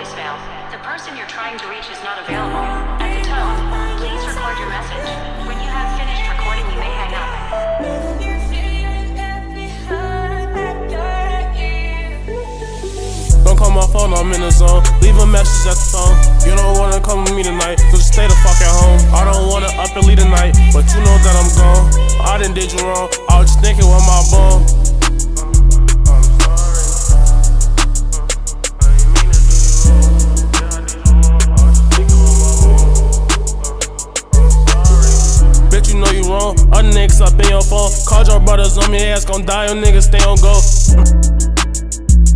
voicemail. The person you're trying to reach is not available. At the tone, please record your message. When you have finished recording, you may hang up. Don't call my phone, I'm in the zone. Leave a message at the phone. You don't wanna come with me tonight, so just stay the fuck at home. I don't wanna up and leave tonight, but you know that I'm gone. I done did you wrong, I was just thinking with my bone. Bitch, you know you wrong. Other niggas up in your phone. Called your brothers on me, ass gon' die, your niggas stay on go.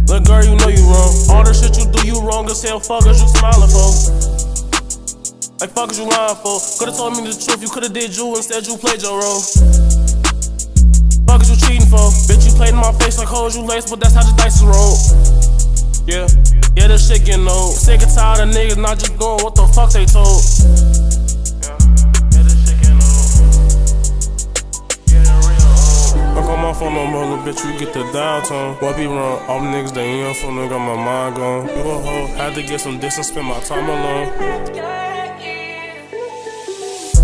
Look, girl, you know you wrong. All the shit you do, you wrong as hell. Fuck is you smiling for? Like, fuck is you lying for? Could've told me the truth, you could've did you, instead you played your role. Fuck is you cheating for? Bitch, you played in my face like hoes you laced, but that's how the dice is rolled. Yeah, this shit getting old. Sick and tired of niggas not just doing what the fuck they told. Don't call my phone no more, little bitch, you get the dial tone. What be wrong? All the niggas that ain't on phone, they got my mind gone. You a hoe, had to get some distance, spend my time alone.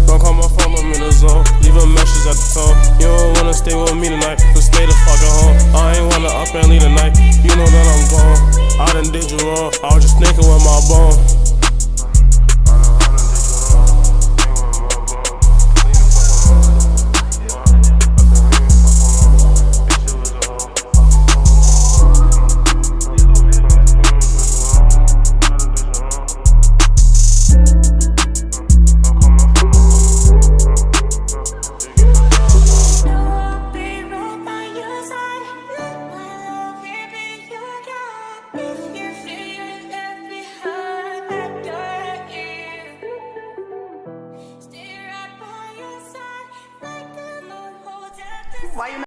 Don't call my phone, I'm in the zone. Leave a message at the tone. You don't wanna stay with me tonight, so stay the fuck at home. I ain't wanna up and leave tonight, you know that I'm gone. I done did you wrong, I was just thinking with my bone. Why you not